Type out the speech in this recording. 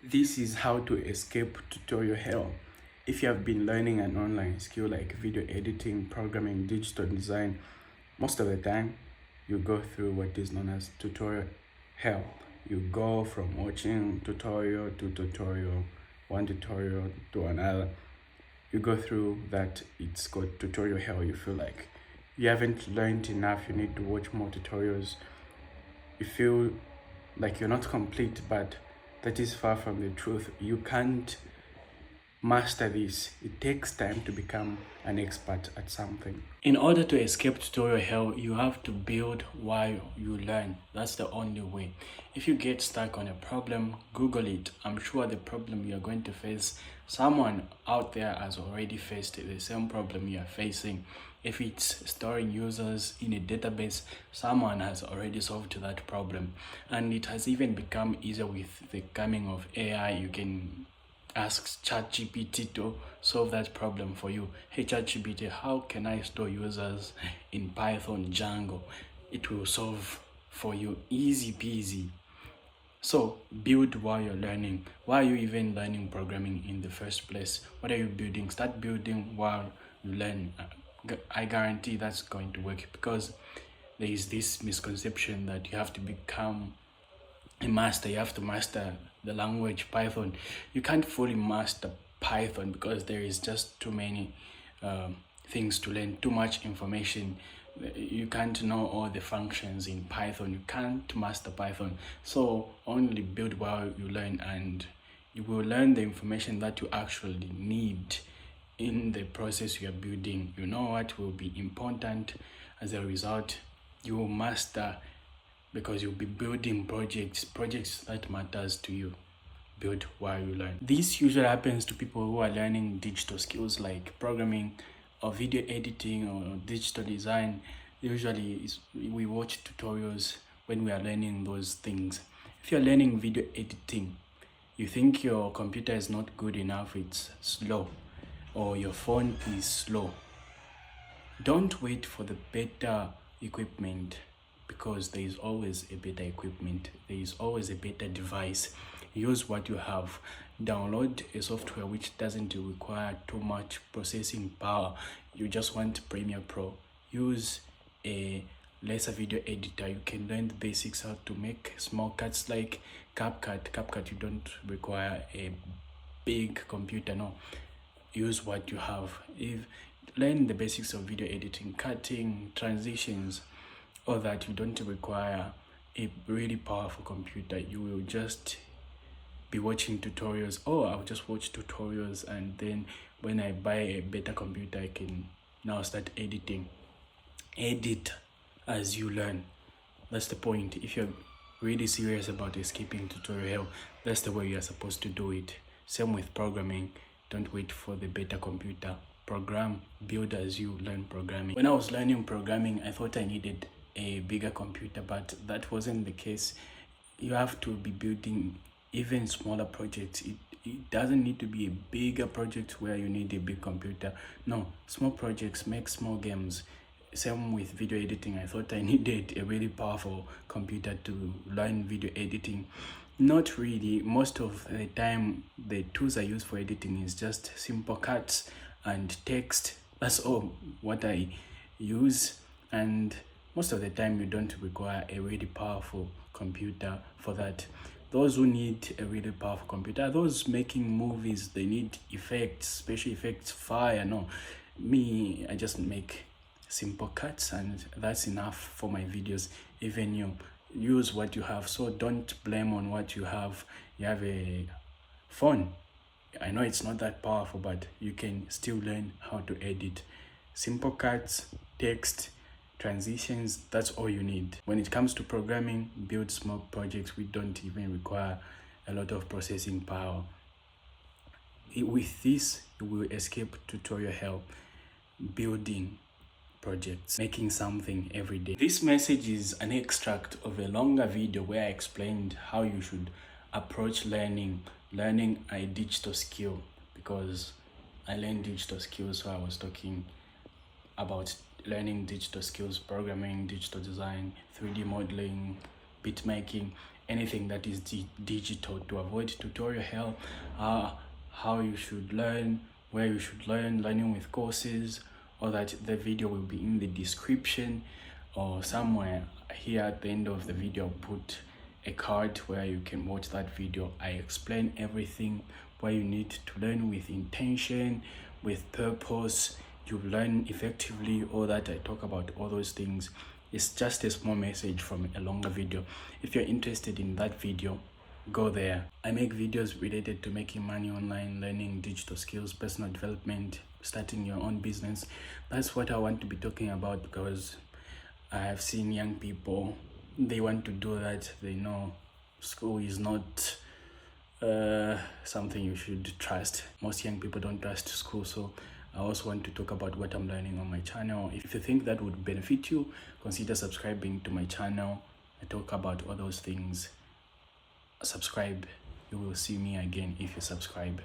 This is how to escape tutorial hell. If you have been learning an online skill like video editing, programming, digital design, most of the time you go through what is known as tutorial hell. You go from watching tutorial to tutorial, one tutorial to another. You go through that, it's called tutorial hell. You feel like you haven't learned enough, you need to watch more tutorials. You feel like you're not complete, but that is far from the truth. You can't master this. It takes time to become an expert at something. In order to escape tutorial hell, you have to build while you learn. That's the only way. If you get stuck on a problem, Google it. I'm sure the problem you're going to face, someone out there has already faced the same problem you are facing. If it's storing users in a database, someone has already solved that problem. And it has even become easier with the coming of AI. You can ask ChatGPT to solve that problem for you. Hey ChatGPT, how can I store users in Python Django? It will solve for you, easy peasy. So build while you're learning. Why are you even learning programming in the first place? What are you building? Start building while you learn. I guarantee that's going to work, because there is this misconception that you have to become a master. You have to master the language Python. You can't fully master Python because there is just too many things to learn, too much information. You can't know all the functions in Python. You can't master Python. So only build while you learn, and you will learn the information that you actually need in the process you are building. You know what will be important. As a result, you will master, because you'll be building projects that matters to you. Build while you learn. This usually happens to people who are learning digital skills like programming or video editing or digital design. Usually we watch tutorials when we are learning those things. If you're learning video editing, you think your computer is not good enough, it's slow, or your phone is slow. Don't wait for the better equipment, because there is always a better equipment. There is always a better device. Use what you have. Download a software which doesn't require too much processing power. You just want Premiere Pro. Use a lesser video editor. You can learn the basics, how to make small cuts like CapCut. You don't require a big computer, no. Use what you have. Learn the basics of video editing, cutting, transitions, all that. You don't require a really powerful computer. You will just be watching tutorials. I'll just watch tutorials, and then when I buy a better computer, I can now start editing. Edit as you learn. That's the point. If you're really serious about escaping tutorial hell, that's the way you're supposed to do it. Same with programming. Don't wait for the better computer. Program, build as you learn programming. When I was learning programming, I thought I needed a bigger computer, but that wasn't the case. You have to be building even smaller projects. It doesn't need to be a bigger project where you need a big computer. No, small projects make small games. Same with video editing. I thought I needed a really powerful computer to learn video editing. Not really. Most of the time, the tools I use for editing is just simple cuts and text. That's all what I use, and most of the time you don't require a really powerful computer for that. Those who need a really powerful computer are those making movies. They need effects, special effects, fire. No, me, I just make simple cuts, and that's enough for my videos. Even you, use what you have. So don't blame on what you have. You have a phone. I know it's not that powerful, but you can still learn how to edit. Simple cuts, text, transitions, that's all you need. When it comes to programming, build small projects. We don't even require a lot of processing power. With this, you will escape tutorial hell. Building projects, making something every day. This message is an extract of a longer video where I explained how you should approach learning a digital skill, because I learned digital skills. So I was talking about learning digital skills, programming, digital design, 3D modeling, beat making, anything that is digital, to avoid tutorial hell, how you should learn, where you should learning with courses. All that, the video will be in the description, or somewhere here at the end of the video I'll put a card where you can watch that video. I explain everything where you need to learn with intention, with purpose. You learn effectively, all that. I talk about all those things. It's just a small message from a longer video. If you're interested in that video, go there. I make videos related to making money online, learning digital skills, personal development, starting your own business. That's what I want to be talking about, because I have seen young people, they want to do that. They know school is not something you should trust. Most young people don't trust school, so I also want to talk about what I'm learning on my channel. If you think that would benefit you, consider subscribing to my channel. I talk about all those things. Subscribe. You will see me again if you subscribe.